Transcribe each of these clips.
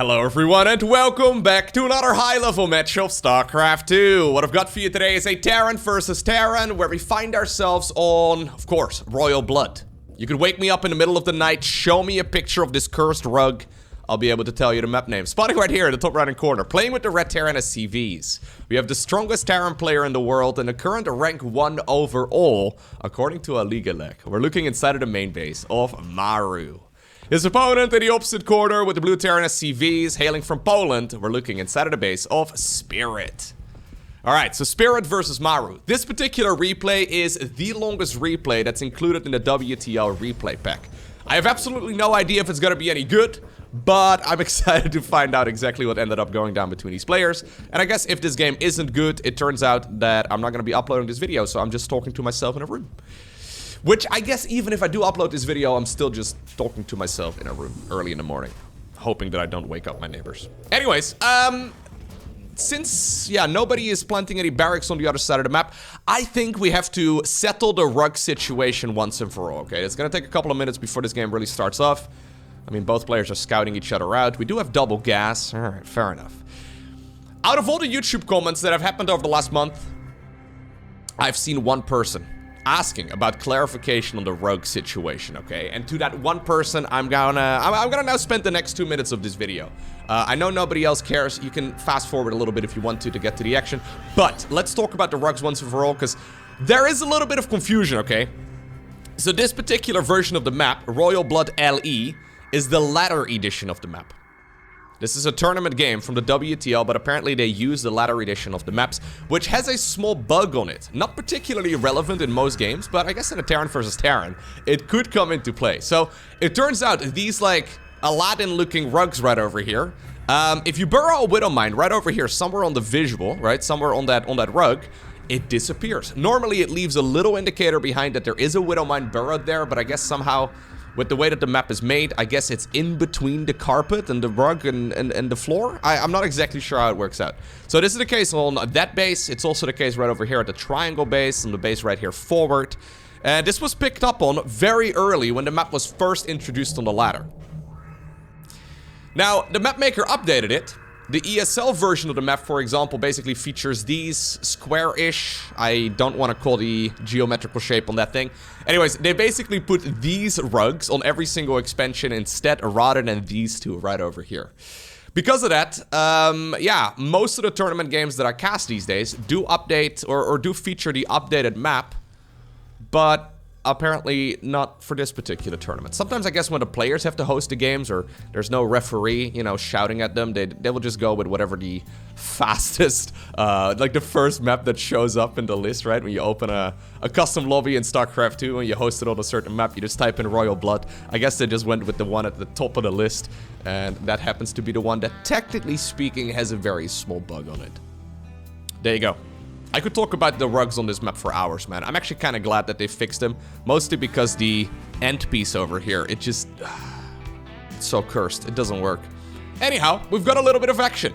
Hello everyone and welcome back to another high-level match of StarCraft 2. What I've got for you today is a Terran versus Terran, where we find ourselves on, of course, Royal Blood. You could wake me up in the middle of the night, show me a picture of this cursed rug, I'll be able to tell you the map name. Spotting right here in the top right-hand corner, playing with the red Terran as CVs. We have the strongest Terran player in the world and the current rank 1 overall, according to a Liga Lek. We're looking inside of the main base of Maru. His opponent in the opposite corner with the blue Terran as CVs, hailing from Poland. We're looking inside of the base of Spirit. Alright, so Spirit versus Maru. This particular replay is the longest replay that's included in the WTL replay pack. I have absolutely no idea if it's going to be any good, but I'm excited to find out exactly what ended up going down between these players. And I guess if this game isn't good, it turns out that I'm not going to be uploading this video, so I'm just talking to myself in a room. Which, I guess, even if I do upload this video, I'm still just talking to myself in a room early in the morning. Hoping that I don't wake up my neighbors. Anyways, since, yeah, nobody is planting any barracks on the other side of the map, I think we have to settle the rug situation once and for all, okay? It's gonna take a couple of minutes before this game really starts off. I mean, both players are scouting each other out. We do have double gas. Alright, fair enough. Out of all the YouTube comments that have happened over the last month, I've seen one person asking about clarification on the rug situation, okay? And to that one person, I'm gonna now spend the next 2 minutes of this video. I know nobody else cares. You can fast forward a little bit if you want to get to the action. But let's talk about the rugs once and for all, because there is a little bit of confusion, okay? So this particular version of the map, Royal Blood LE, is the ladder edition of the map. This is a tournament game from the WTL, but apparently they use the ladder edition of the maps, which has a small bug on it. Not particularly relevant in most games, but I guess in a Terran versus Terran, it could come into play. So it turns out these, like, Aladdin-looking rugs right over here, if you burrow a Widow Mine right over here, somewhere on the visual, right, somewhere on that rug, it disappears. Normally it leaves a little indicator behind that there is a Widow Mine burrowed there, but I guess somehow, with the way that the map is made, I guess it's in between the carpet and the rug and the floor. I'm not exactly sure how it works out. So this is the case on that base. It's also the case right over here at the triangle base, and the base right here forward. And this was picked up on very early when the map was first introduced on the ladder. Now, the map maker updated it. The ESL version of the map, for example, basically features these square-ish, I don't want to call the geometrical shape on that thing. Anyways, they basically put these rugs on every single expansion instead, rather than these two right over here. Because of that, yeah, most of the tournament games that I cast these days do update or do feature the updated map, but apparently not for this particular tournament. Sometimes I guess when the players have to host the games or there's no referee, you know, shouting at them, they will just go with whatever the fastest, like the first map that shows up in the list, right? When you open a custom lobby in StarCraft 2 and you host it on a certain map, you just type in Royal Blood. I guess they just went with the one at the top of the list, and that happens to be the one that, technically speaking, has a very small bug on it. There you go. I could talk about the rugs on this map for hours, man. I'm actually kind of glad that they fixed them. Mostly because the end piece over here, it just... it's so cursed. It doesn't work. Anyhow, we've got a little bit of action.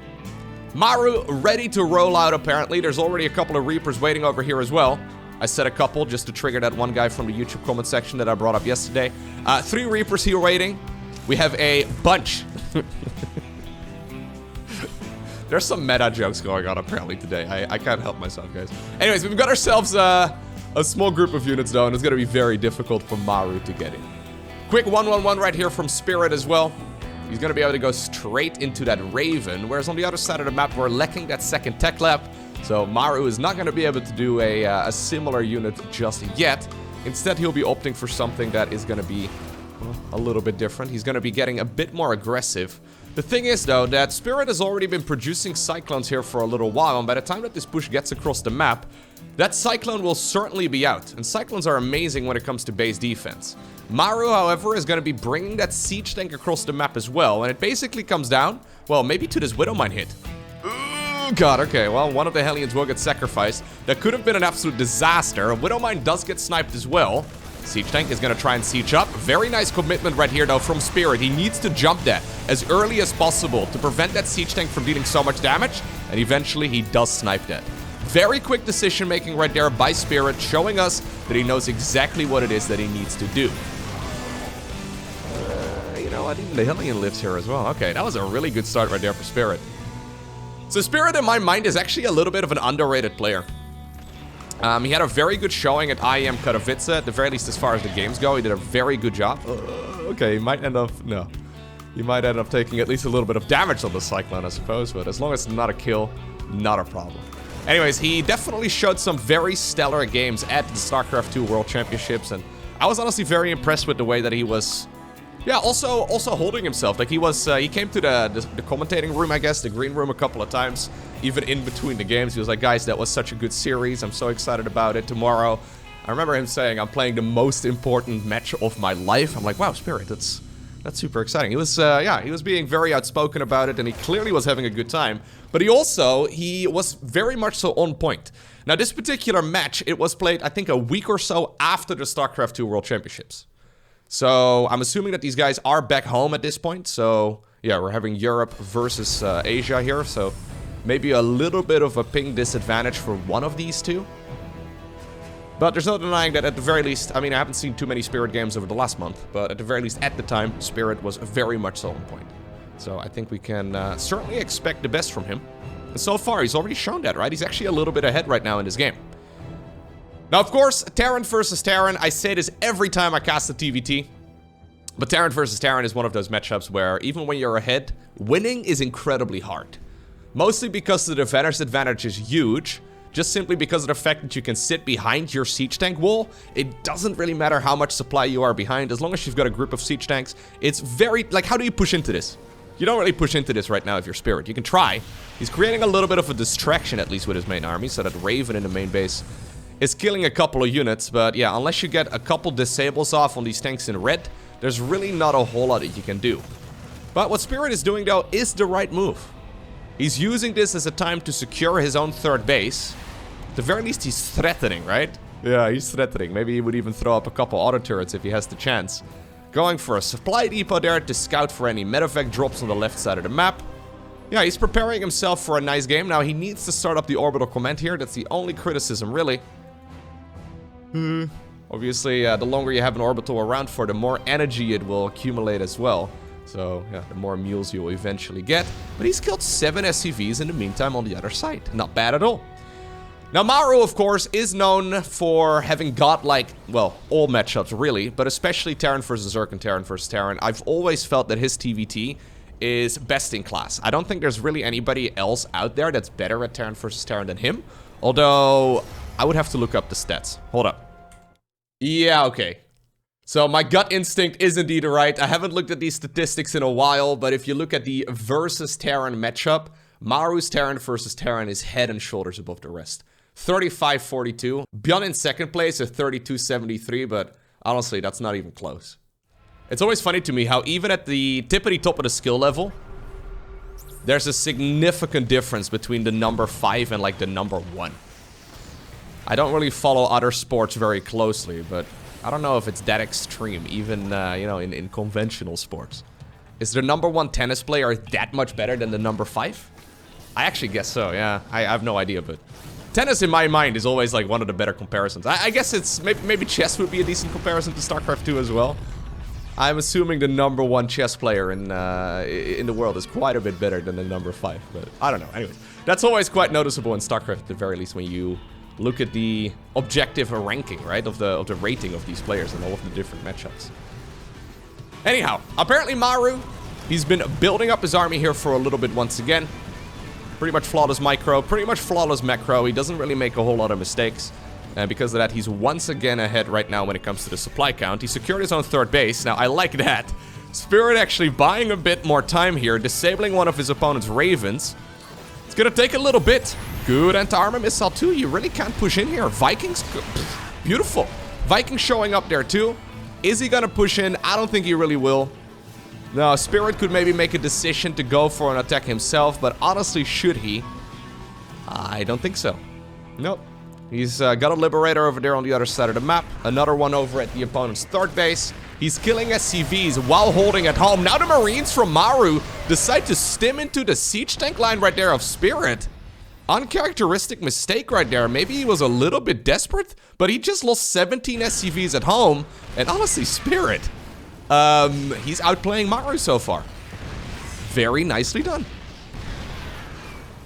Maru ready to roll out, apparently. There's already a couple of Reapers waiting over here as well. I said a couple just to trigger that one guy from the YouTube comment section that I brought up yesterday. 3 Reapers here waiting. We have a bunch. There's some meta jokes going on apparently today. I can't help myself, guys. Anyways, we've got ourselves a small group of units though, and it's gonna be very difficult for Maru to get in. Quick 1-1-1 right here from Spirit as well. He's gonna be able to go straight into that Raven, whereas on the other side of the map, we're lacking that second tech lab. So Maru is not gonna be able to do a similar unit just yet. Instead, he'll be opting for something that is gonna be a little bit different. He's gonna be getting a bit more aggressive. The thing is, though, that Spirit has already been producing Cyclones here for a little while, and by the time that this push gets across the map, that Cyclone will certainly be out. And Cyclones are amazing when it comes to base defense. Maru, however, is going to be bringing that Siege Tank across the map as well, and it basically comes down, well, maybe to this Widow Mine hit. Oh, God, okay, well, one of the Hellions will get sacrificed. That could have been an absolute disaster. Widow Mine does get sniped as well. Siege Tank is going to try and siege up. Very nice commitment right here, though, from Spirit. He needs to jump that as early as possible to prevent that Siege Tank from dealing so much damage, and eventually he does snipe that. Very quick decision-making right there by Spirit, showing us that he knows exactly what it is that he needs to do. You know, Oh, I think the Hillian lives here as well. Okay, that was a really good start right there for Spirit. So Spirit, in my mind, is actually a little bit of an underrated player. He had a very good showing at IEM Katowice, at the very least as far as the games go. He did a very good job. Okay, he might end up... No. He might end up taking at least a little bit of damage on the Cyclone, I suppose. But as long as it's not a kill, not a problem. Anyways, he definitely showed some very stellar games at the StarCraft 2 World Championships. And I was honestly very impressed with the way that he was... Yeah, also holding himself. Like, he came to the commentating room, I guess, the green room a couple of times. Even in between the games, he was like, guys, that was such a good series. I'm so excited about it tomorrow. I remember him saying, I'm playing the most important match of my life. I'm like, wow, Spirit, that's super exciting. He was, yeah, he was being very outspoken about it, and he clearly was having a good time. But he was very much so on point. Now, this particular match, it was played, I think, a week or so after the StarCraft 2 World Championships. So, I'm assuming that these guys are back home at this point. So, yeah, we're having Europe versus Asia here. So, maybe a little bit of a ping disadvantage for one of these two. But there's no denying that at the very least, I mean, I haven't seen too many Spirit games over the last month. But at the very least, at the time, Spirit was very much so on point. So, I think we can certainly expect the best from him. And so far, he's already shown that, right? He's actually a little bit ahead right now in this game. Now, of course, Terran versus Terran. I say this every time I cast a TVT. But Terran versus Terran is one of those matchups where even when you're ahead, winning is incredibly hard. Mostly because the defender's advantage is huge. Just simply because of the fact that you can sit behind your siege tank wall. It doesn't really matter how much supply you are behind. As long as you've got a group of siege tanks, it's very... Like, how do you push into this? You don't really push into this right now if you're Spirit. You can try. He's creating a little bit of a distraction, at least with his main army, so that Raven in the main base is killing a couple of units. But yeah, unless you get a couple disables off on these tanks in red, there's really not a whole lot that you can do. But what Spirit is doing, though, is the right move. He's using this as a time to secure his own third base. At the very least, he's threatening, right? Yeah, he's threatening. Maybe he would even throw up a couple auto turrets if he has the chance. Going for a supply depot there to scout for any medevac drops on the left side of the map. Yeah, he's preparing himself for a nice game. Now, he needs to start up the orbital command here. That's the only criticism, really. Obviously, the longer you have an orbital around for, the more energy it will accumulate as well. So, yeah, the more mules you'll eventually get. But he's killed 7 SCVs in the meantime on the other side. Not bad at all. Now, Maru, of course, is known for having godlike, well, all matchups, really. But especially Terran versus Zerg and Terran versus Terran. I've always felt that his TVT is best in class. I don't think there's really anybody else out there that's better at Terran versus Terran than him. Although, I would have to look up the stats. Hold up. Yeah, okay. So my gut instinct is indeed right. I haven't looked at these statistics in a while, but if you look at the versus Terran matchup, Maru's Terran versus Terran is head and shoulders above the rest. 35-42. Beyond in second place at 32-73, but honestly, that's not even close. It's always funny to me how even at the tippity top of the skill level, there's a significant difference between the number 5 and like the number 1. I don't really follow other sports very closely, but I don't know if it's that extreme, even, you know, in conventional sports. Is the number 1 tennis player that much better than the number 5? I actually guess so, yeah. I have no idea, but tennis in my mind is always like one of the better comparisons. I guess it's, maybe chess would be a decent comparison to StarCraft 2 as well. I'm assuming the number 1 chess player in the world is quite a bit better than the number 5, but I don't know. Anyways, that's always quite noticeable in StarCraft at the very least when you look at the objective ranking, right, of the rating of these players and all of the different matchups. Anyhow, apparently Maru, he's been building up his army here for a little bit once again. Pretty much flawless micro, pretty much flawless macro. He doesn't really make a whole lot of mistakes. And because of that, he's once again ahead right now when it comes to the supply count. He secured his own third base. Now, I like that. Spirit actually buying a bit more time here, disabling one of his opponent's Ravens. It's gonna take a little bit. Good anti-armor missile too. You really can't push in here. Vikings, beautiful. Vikings showing up there too. Is he gonna push in? I don't think he really will. No, Spirit could maybe make a decision to go for an attack himself, but honestly, should he? I don't think so. Nope. He's got a Liberator over there on the other side of the map. Another one over at the opponent's third base. He's killing SCVs while holding at home. Now the Marines from Maru decide to stim into the siege tank line right there of Spirit. Uncharacteristic mistake right there. Maybe he was a little bit desperate, but he just lost 17 SCVs at home. And honestly, Spirit, he's outplaying Maru so far. Very nicely done.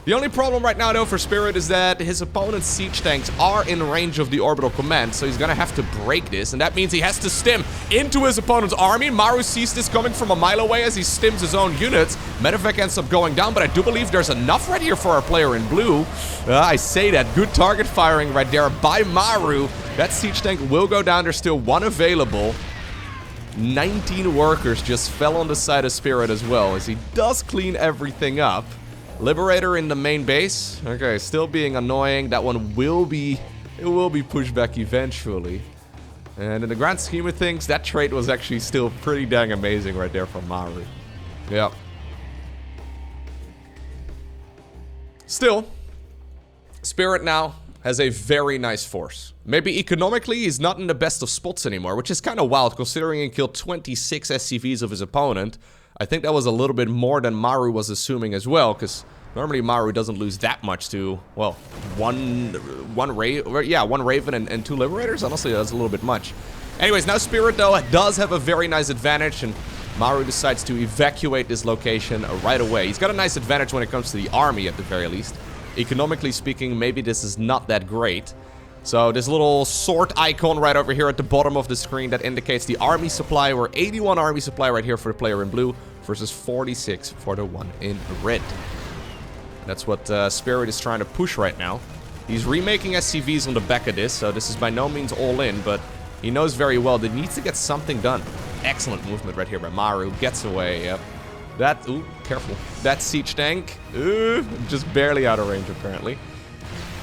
The only problem right now, though, for Spirit is that his opponent's siege tanks are in range of the orbital command, so he's gonna have to break this, and that means he has to stim into his opponent's army. Maru sees this coming from a mile away as he stims his own units. Medevac ends up going down, but I do believe there's enough right here for our player in blue. I say that. Good target firing right there by Maru. That siege tank will go down. There's still one available. 19 workers just fell on the side of Spirit as well, as he does clean everything up. Liberator in the main base. Okay, still being annoying. That one will be pushed back eventually. And in the grand scheme of things, that trade was actually still pretty dang amazing right there from Maru. Yeah. Still, Spirit now has a very nice force. Maybe economically, he's not in the best of spots anymore, which is kind of wild considering he killed 26 SCVs of his opponent. I think that was a little bit more than Maru was assuming as well, because normally Maru doesn't lose that much to, well, one Raven and 2 Liberators. Honestly, that's a little bit much. Anyways, now Spirit, though, does have a very nice advantage, and Maru decides to evacuate this location right away. He's got a nice advantage when it comes to the army, at the very least. Economically speaking, maybe this is not that great. So this little sword icon right over here at the bottom of the screen that indicates the army supply. We're 81 army supply right here for the player in blue versus 46 for the one in red. That's what Spirit is trying to push right now. He's remaking SCVs on the back of this, so this is by no means all in, but he knows very well that he needs to get something done. Excellent movement right here by Maru. Gets away, yep. That, ooh, careful. That siege tank, just barely out of range apparently.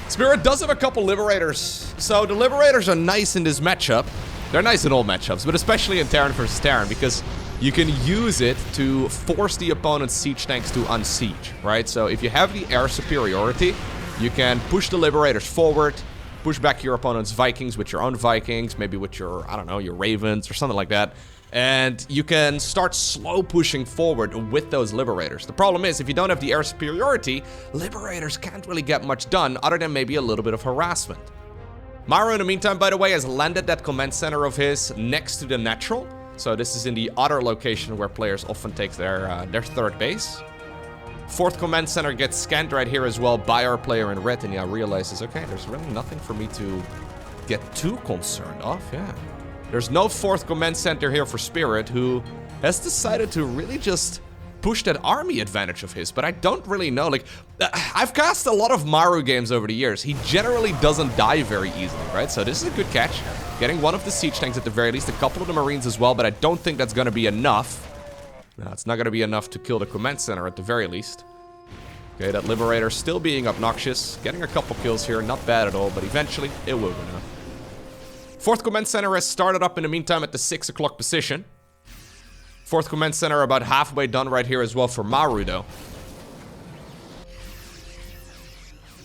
Spirit does have a couple Liberators. So the Liberators are nice in this matchup. They're nice in all matchups, but especially in Terran versus Terran, because you can use it to force the opponent's siege tanks to unsiege, right? So if you have the air superiority, you can push the Liberators forward, push back your opponent's Vikings with your own Vikings, maybe with your, I don't know, your Ravens or something like that. And you can start slow pushing forward with those Liberators. The problem is, if you don't have the air superiority, Liberators can't really get much done other than maybe a little bit of harassment. Maru, in the meantime, by the way, has landed that command center of his next to the natural. So this is in the other location where players often take their third base. Fourth command center gets scanned right here as well by our player in red, and yeah, realizes, okay, there's really nothing for me to get too concerned of, yeah. There's no fourth command center here for Spirit, who has decided to really just push that army advantage of his, but I don't really know. Like, I've cast a lot of Maru games over the years. He generally doesn't die very easily, right? So this is a good catch. Getting one of the siege tanks at the very least, a couple of the Marines as well, but I don't think that's going to be enough. No, it's not going to be enough to kill the command center at the very least. Okay, that Liberator still being obnoxious. Getting a couple kills here, not bad at all, but eventually it will go down. Fourth command center has started up in the meantime at the 6 o'clock position. Fourth command center about halfway done right here as well for Maru, though.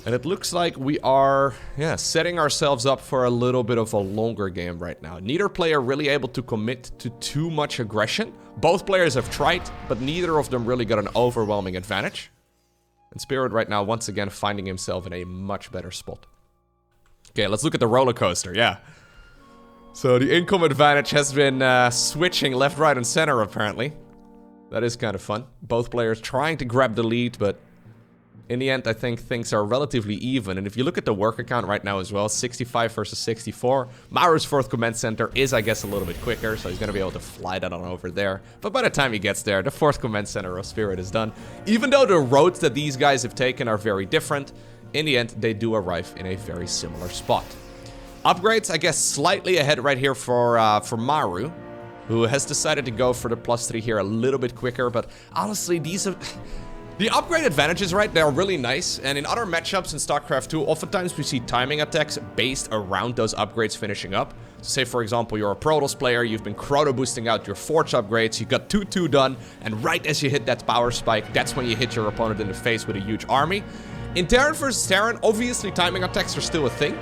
And it looks like we are, yeah, setting ourselves up for a little bit of a longer game right now. Neither player really able to commit to too much aggression. Both players have tried, but neither of them really got an overwhelming advantage. And Spirit right now, once again, finding himself in a much better spot. Okay, let's look at the roller coaster, yeah. So the income advantage has been switching left, right, and center, apparently. That is kind of fun. Both players trying to grab the lead, but in the end, I think things are relatively even. And if you look at the work account right now as well, 65 versus 64. Maru's fourth command center is, I guess, a little bit quicker, so he's going to be able to fly that on over there. But by the time he gets there, the fourth command center of Spirit is done. Even though the roads that these guys have taken are very different, in the end, they do arrive in a very similar spot. Upgrades, I guess, slightly ahead right here for Maru, who has decided to go for the +3 here a little bit quicker. But honestly, these are... The upgrade advantages, right, they're really nice. And in other matchups in StarCraft 2, oftentimes we see timing attacks based around those upgrades finishing up. So say, for example, you're a Protoss player, you've been Crota boosting out your Forge upgrades, you got 2-2 done, and right as you hit that power spike, that's when you hit your opponent in the face with a huge army. In Terran versus Terran, obviously timing attacks are still a thing.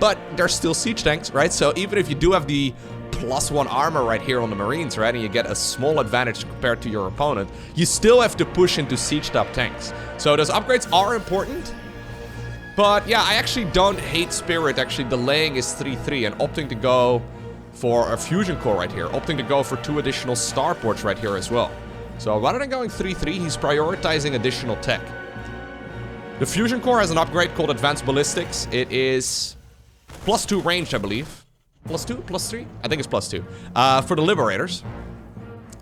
But they're still siege tanks, right? So even if you do have the +1 armor right here on the Marines, right? And you get a small advantage compared to your opponent, you still have to push into siege-top tanks. So those upgrades are important. But yeah, I actually don't hate Spirit actually delaying his 3-3 and opting to go for a fusion core right here, opting to go for 2 additional starports right here as well. So rather than going 3-3, he's prioritizing additional tech. The fusion core has an upgrade called Advanced Ballistics. It is +2 range, I believe. +2? +3? I think it's +2. For the Liberators.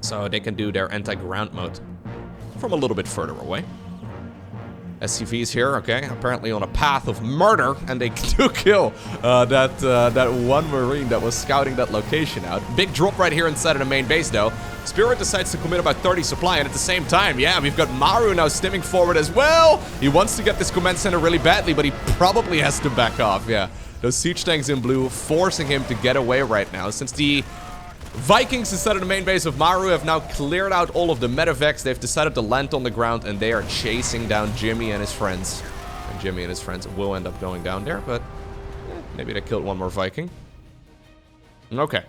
So they can do their anti-ground mode from a little bit further away. SCVs here, okay, apparently on a path of murder, and they do kill that one Marine that was scouting that location out. Big drop right here inside of the main base, though. Spirit decides to commit about 30 supply, and at the same time, yeah, we've got Maru now stimming forward as well. He wants to get this command center really badly, but he probably has to back off, yeah. Those siege tanks in blue forcing him to get away right now, since the Vikings inside of the main base of Maru have now cleared out all of the medevacs. They've decided to land on the ground, and they are chasing down Jimmy and his friends. And Jimmy and his friends will end up going down there, but maybe they killed one more Viking. Okay.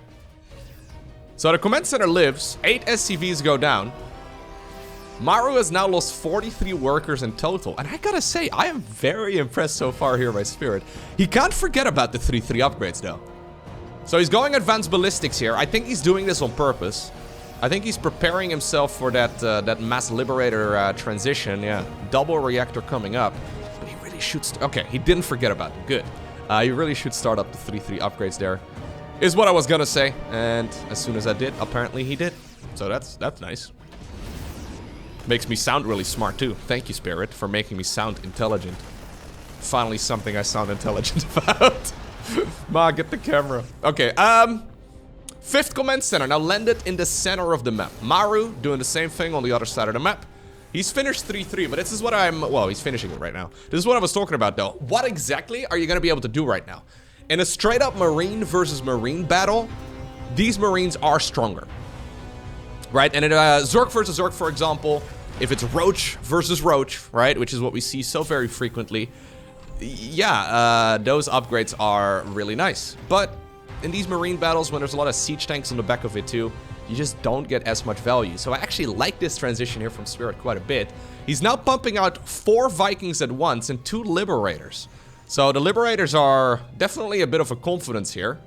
So the command center lives. 8 SCVs go down. Maru has now lost 43 workers in total. And I gotta say, I am very impressed so far here by Spirit. He can't forget about the 3-3 upgrades, though. So he's going Advanced Ballistics here. I think he's doing this on purpose. I think he's preparing himself for that Mass Liberator transition. Yeah, double reactor coming up. But he really should... Okay, he didn't forget about it. Good. He really should start up the 3-3 upgrades there. Is what I was gonna say. And as soon as I did, apparently he did. So that's nice. Makes me sound really smart too. Thank you, Spirit, for making me sound intelligent. Finally something I sound intelligent about. Ma, get the camera. Okay, 5th command center now landed in the center of the map. Maru doing the same thing on the other side of the map. He's finished 3-3, but this is what well, he's finishing it right now. This is what I was talking about, though. What exactly are you going to be able to do right now? In a straight-up Marine versus Marine battle, these Marines are stronger. Right? And in Zerg versus Zerg, for example, if it's Roach versus Roach, right, which is what we see so very frequently, yeah, those upgrades are really nice. But in these Marine battles, when there's a lot of siege tanks on the back of it too, you just don't get as much value. So I actually like this transition here from Spirit quite a bit. He's now pumping out 4 Vikings at once and 2 Liberators. So the Liberators are definitely a bit of a confidence here.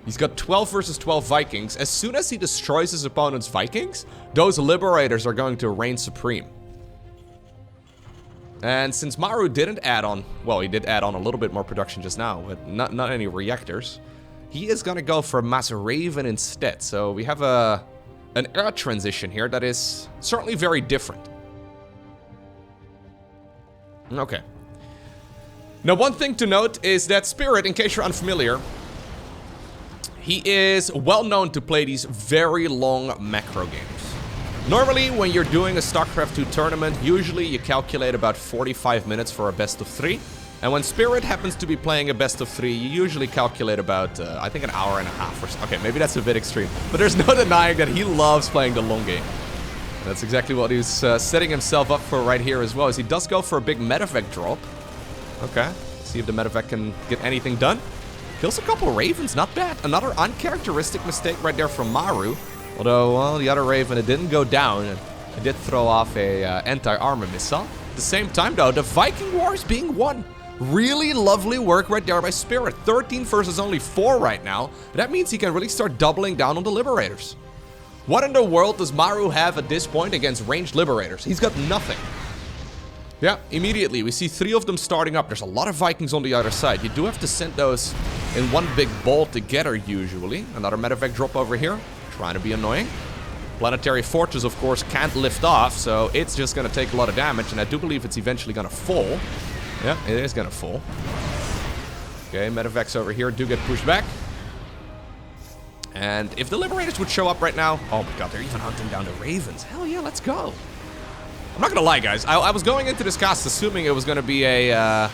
He's got 12 versus 12 Vikings. As soon as he destroys his opponent's Vikings, those Liberators are going to reign supreme. And since Maru didn't add on, well, he did add on a little bit more production just now, but not any reactors, he is gonna go for Mass Raven instead. So we have an air transition here that is certainly very different. Okay. Now, one thing to note is that Spirit, in case you're unfamiliar, he is well known to play these very long macro games. Normally, when you're doing a StarCraft 2 tournament, usually you calculate about 45 minutes for a best of 3. And when Spirit happens to be playing a best of 3, you usually calculate about, I think, an hour and a half or so. Okay, maybe that's a bit extreme. But there's no denying that he loves playing the long game. And that's exactly what he's setting himself up for right here as well, as he does go for a big medevac drop. Okay, see if the medevac can get anything done. Kills a couple Ravens, not bad. Another uncharacteristic mistake right there from Maru. Although, well, the other Raven, it didn't go down. And it did throw off a anti-armor missile. At the same time, though, the Viking War is being won. Really lovely work right there by Spirit. 13 versus only 4 right now. That means he can really start doubling down on the Liberators. What in the world does Maru have at this point against ranged Liberators? He's got nothing. Yeah, immediately we see 3 of them starting up. There's a lot of Vikings on the other side. You do have to send those in one big ball together usually. Another medevac drop over here. Trying to be annoying. Planetary Fortress, of course, can't lift off, so it's just going to take a lot of damage, and I do believe it's eventually going to fall. Yeah, it is going to fall. Okay, medevacs over here do get pushed back. And if the Liberators would show up right now... Oh my god, they're even hunting down the Ravens. Hell yeah, let's go. I'm not going to lie, guys. I was going into this cast assuming it was going to be a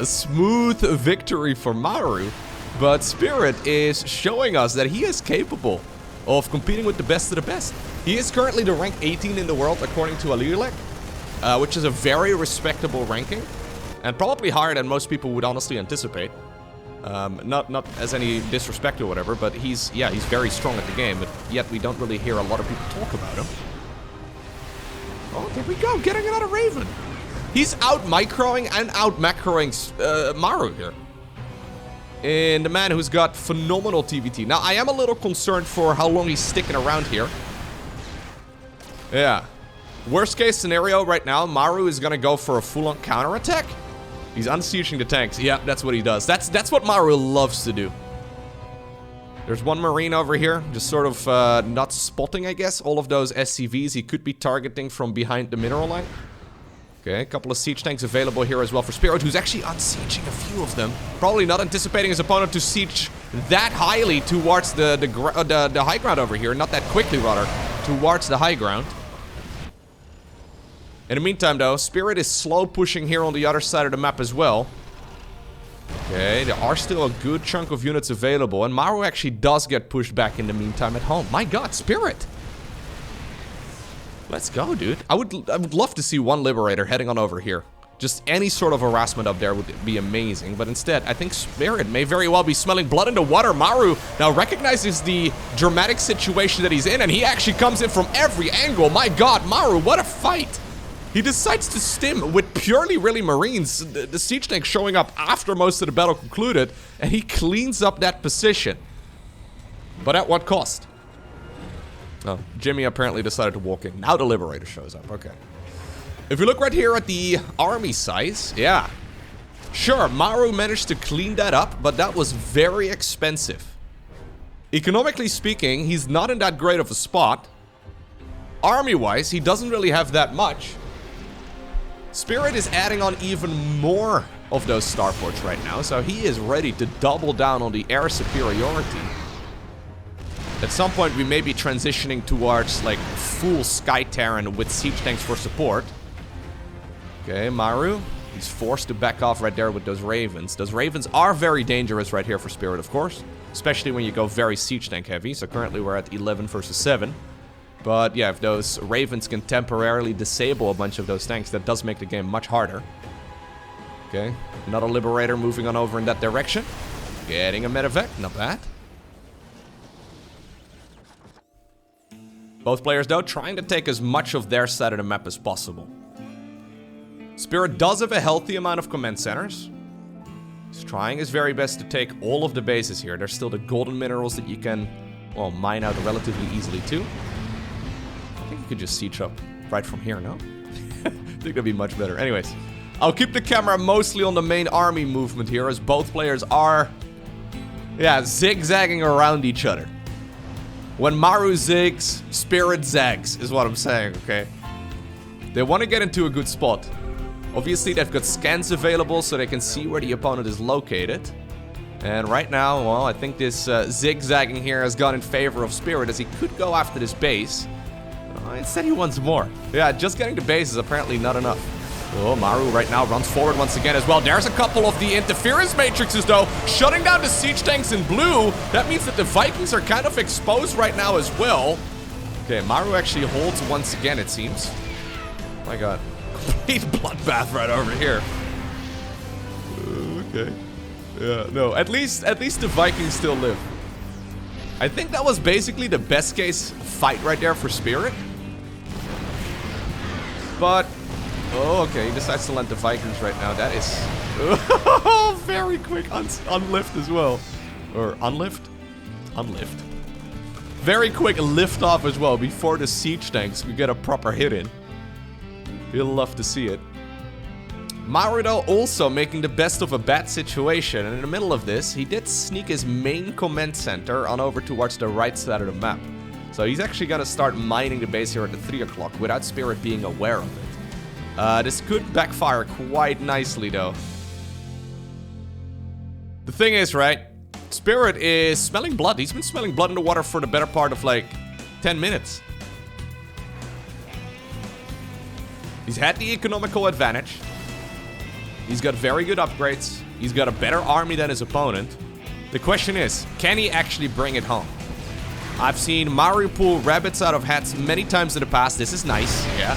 smooth victory for Maru. But Spirit is showing us that he is capable of competing with the best of the best. He is currently the rank 18 in the world, according to Alirlek, which is a very respectable ranking, and probably higher than most people would honestly anticipate. Not as any disrespect or whatever, but he's very strong at the game, but yet we don't really hear a lot of people talk about him. Oh, there we go, getting another Raven. He's out-microing and out-macroing Maru here. in the man who's got phenomenal TVT. Now, I am a little concerned for how long he's sticking around here. Yeah. Worst case scenario right now, Maru is gonna go for a full-on counterattack. He's unsieging the tanks. Yeah, that's what he does. That's what Maru loves to do. There's one Marine over here, just sort of not spotting, I guess, all of those SCVs he could be targeting from behind the mineral line. Okay, a couple of siege tanks available here as well for Spirit, who's actually unsieging a few of them. Probably not anticipating his opponent to siege that highly towards the high ground over here. Not that quickly, rather, towards the high ground. In the meantime, though, Spirit is slow pushing here on the other side of the map as well. Okay, there are still a good chunk of units available, and Maru actually does get pushed back in the meantime at home. My god, Spirit! Let's go, dude. I would love to see one Liberator heading on over here. Just any sort of harassment up there would be amazing, but instead, I think Spirit may very well be smelling blood in the water. Maru now recognizes the dramatic situation that he's in, and he actually comes in from every angle. My god, Maru, what a fight! He decides to stim with purely really Marines, the siege tank showing up after most of the battle concluded, and he cleans up that position. But at what cost? Oh, Jimmy apparently decided to walk in. Now the Liberator shows up, okay. If you look right here at the army size, yeah. Sure, Maru managed to clean that up, but that was very expensive. Economically speaking, he's not in that great of a spot. Army-wise, he doesn't really have that much. Spirit is adding on even more of those starports right now, so he is ready to double down on the air superiority. At some point, we may be transitioning towards, like, full Sky Terran with siege tanks for support. Okay, Maru, he's forced to back off right there with those Ravens. Those Ravens are very dangerous right here for Spirit, of course, especially when you go very siege tank heavy, so currently we're at 11 versus 7. But yeah, if those Ravens can temporarily disable a bunch of those tanks, that does make the game much harder. Okay, another Liberator moving on over in that direction. Getting a medevac, not bad. Both players, though, trying to take as much of their side of the map as possible. Spirit does have a healthy amount of command centers. He's trying his very best to take all of the bases here. There's still the golden minerals that you can, well, mine out relatively easily, too. I think you could just siege up right from here, no? I think that'd be much better. Anyways, I'll keep the camera mostly on the main army movement here, as both players are, yeah, zigzagging around each other. When Maru zigs, Spirit zags, is what I'm saying, okay? They want to get into a good spot. Obviously, they've got scans available so they can see where the opponent is located. And right now, well, I think this zigzagging here has gone in favor of Spirit, as he could go after this base. Instead, he wants more. Yeah, just getting the base is apparently not enough. Oh, Maru right now runs forward once again as well. There's a couple of the interference matrices, though, shutting down the siege tanks in blue. That means that the Vikings are kind of exposed right now as well. Okay, Maru actually holds once again, it seems. My god. Complete bloodbath right over here. Okay. Yeah, no, at least the Vikings still live. I think that was basically the best case fight right there for Spirit. But, oh, okay, he decides to land the Vikings right now. That is very quick unlift as well. Or unlift? Unlift. Very quick lift off as well before the siege tanks could get a proper hit in. You'll love to see it. Maru, though, also making the best of a bad situation, and in the middle of this, he did sneak his main command center on over towards the right side of the map. So he's actually gonna start mining the base here at the 3 o'clock without Spirit being aware of it. This could backfire quite nicely, though. The thing is, right, Spirit is smelling blood. He's been smelling blood in the water for the better part of, like, 10 minutes. He's had the economical advantage. He's got very good upgrades. He's got a better army than his opponent. The question is, can he actually bring it home? I've seen Maru pull rabbits out of hats many times in the past. This is nice, yeah.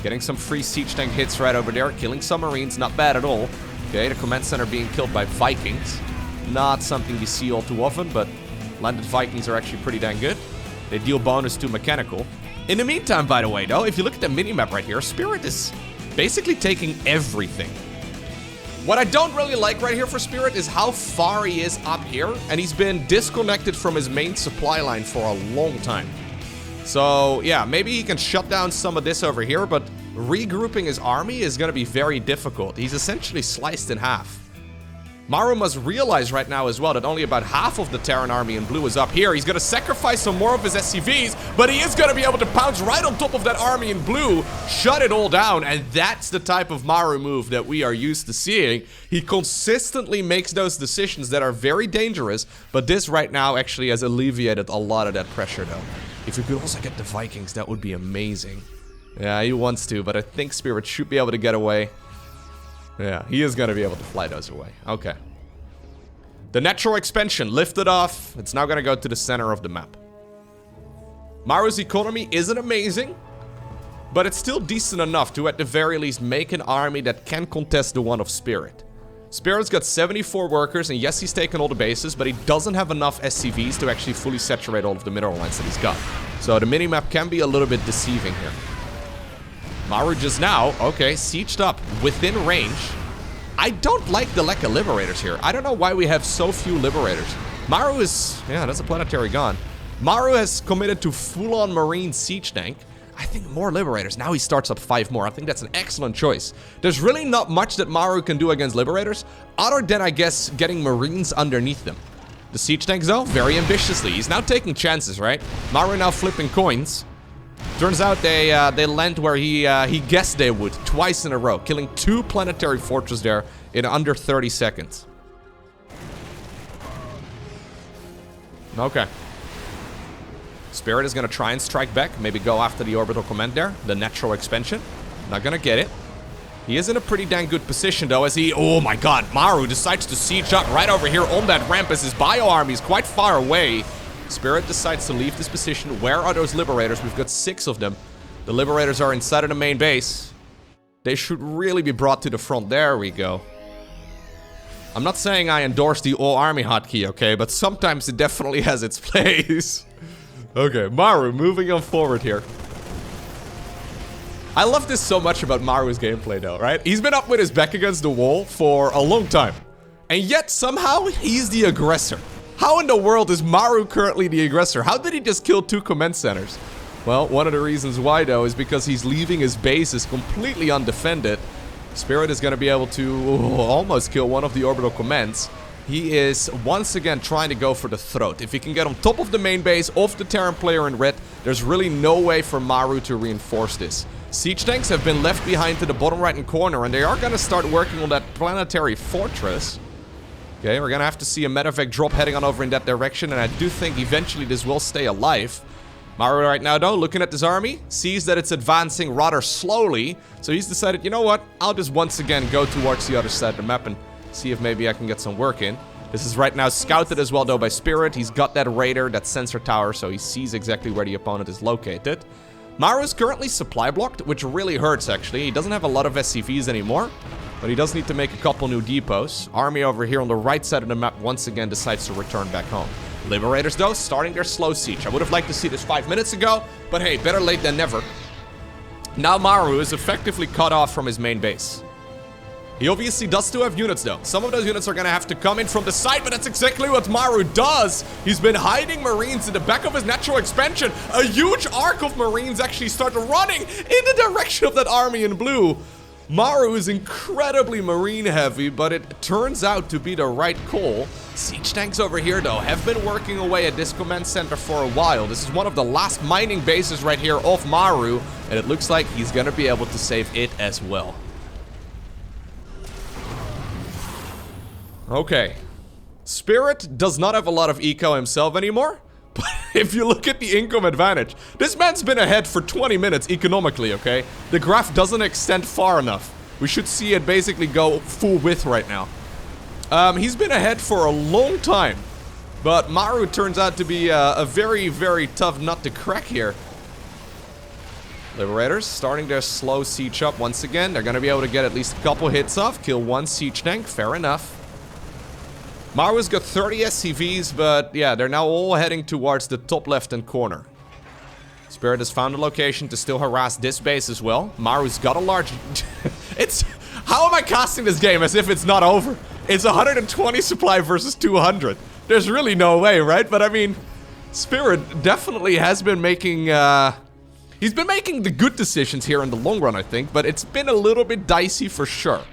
Getting some free siege tank hits right over there. Killing some Marines, not bad at all. Okay, the command center being killed by Vikings. Not something you see all too often, but landed Vikings are actually pretty dang good. They deal bonus to mechanical. In the meantime, by the way, though, if you look at the minimap right here, Spirit is basically taking everything. What I don't really like right here for Spirit is how far he is up here, and he's been disconnected from his main supply line for a long time. So, yeah, maybe he can shut down some of this over here, but regrouping his army is going to be very difficult. He's essentially sliced in half. Maru must realize right now as well that only about half of the Terran army in blue is up here. He's going to sacrifice some more of his SCVs, but he is going to be able to pounce right on top of that army in blue, shut it all down, and that's the type of Maru move that we are used to seeing. He consistently makes those decisions that are very dangerous, but this right now actually has alleviated a lot of that pressure though. If we could also get the Vikings, that would be amazing. Yeah, he wants to, but I think Spirit should be able to get away. Yeah, he is going to be able to fly those away. Okay. The natural expansion lifted off. It's now going to go to the center of the map. Maru's economy isn't amazing, but it's still decent enough to at the very least make an army that can contest the one of Spirit. Spirit's got 74 workers, and yes, he's taken all the bases, but he doesn't have enough SCVs to actually fully saturate all of the mineral lines that he's got. So the minimap can be a little bit deceiving here. Maru just now, okay, sieged up within range. I don't like the lack of liberators here. I don't know why we have so few liberators. Maru is, yeah, that's a planetary gun. Maru has committed to full-on marine siege tank. I think more liberators. Now he starts up 5 more. I think that's an excellent choice. There's really not much that Maru can do against liberators, other than, I guess, getting marines underneath them. The siege tanks, though, very ambitiously. He's now taking chances, right? Maru now flipping coins. Turns out they land where he guessed they would, twice in a row, killing 2 planetary fortresses there in under 30 seconds. Okay. Spirit is going to try and strike back, maybe go after the orbital command there, the natural expansion. Not going to get it. He is in a pretty dang good position, though, as he... Oh, my God. Maru decides to siege up right over here on that ramp as his bio army is quite far away. Spirit decides to leave this position. Where are those liberators? We've got 6 of them. The liberators are inside of the main base. They should really be brought to the front. There we go. I'm not saying I endorse the all-army hotkey, okay? But sometimes it definitely has its place. Okay, Maru moving on forward here. I love this so much about Maru's gameplay, though, right? He's been up with his back against the wall for a long time. And yet, somehow, he's the aggressor. How in the world is Maru currently the aggressor? How did he just kill 2 command centers? Well, one of the reasons why, though, is because he's leaving his bases completely undefended. Spirit is going to be able to almost kill one of the orbital commands. He is once again trying to go for the throat. If he can get on top of the main base, off the Terran player in red, there's really no way for Maru to reinforce this. Siege tanks have been left behind to the bottom right-hand corner, and they are going to start working on that planetary fortress. Okay, we're gonna have to see a medevac drop heading on over in that direction, and I do think eventually this will stay alive. Maru right now, though, looking at this army, sees that it's advancing rather slowly, so he's decided, you know what, I'll just once again go towards the other side of the map and see if maybe I can get some work in. This is right now scouted as well, though, by Spirit. He's got that radar, that sensor tower, so he sees exactly where the opponent is located. Maru is currently supply blocked, which really hurts, actually. He doesn't have a lot of SCVs anymore. But he does need to make a couple new depots. Army over here on the right side of the map once again decides to return back home. Liberators, though, starting their slow siege. I would have liked to see this 5 minutes ago, but hey, better late than never. Now Maru is effectively cut off from his main base. He obviously does still have units, though. Some of those units are going to have to come in from the side, but that's exactly what Maru does. He's been hiding Marines in the back of his natural expansion. A huge arc of Marines actually start running in the direction of that army in blue. Maru is incredibly marine heavy, but it turns out to be the right call. Siege tanks over here, though, have been working away at this command center for a while. This is one of the last mining bases right here of Maru, and it looks like he's gonna be able to save it as well. Okay. Spirit does not have a lot of eco himself anymore. But if you look at the income advantage, this man's been ahead for 20 minutes economically, okay? The graph doesn't extend far enough. We should see it basically go full width right now. He's been ahead for a long time. But Maru turns out to be a very, very tough nut to crack here. Liberators starting their slow siege up once again. They're going to be able to get at least a couple hits off. Kill 1 siege tank, fair enough. Maru's got 30 SCVs, but yeah, they're now all heading towards the top left-hand corner. Spirit has found a location to still harass this base as well. Maru's got a large... How am I casting this game as if it's not over? It's 120 supply versus 200. There's really no way, right? But I mean, Spirit definitely has been making, he's been making the good decisions here in the long run, I think. But it's been a little bit dicey for sure.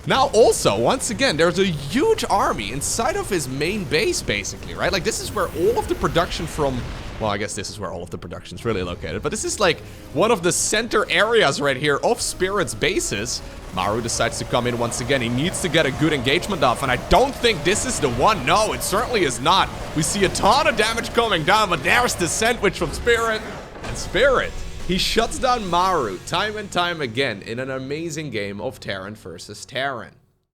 Now also, once again, there's a huge army inside of his main base, basically, right? Like, this is where all of the production from... Well, I guess this is where all of the production is really located. But this is, like, one of the center areas right here of Spirit's bases. Maru decides to come in once again. He needs to get a good engagement off, and I don't think this is the one. No, it certainly is not. We see a ton of damage coming down, but there's the sandwich from Spirit. And Spirit... he shuts down Maru time and time again in an amazing game of Terran versus Terran.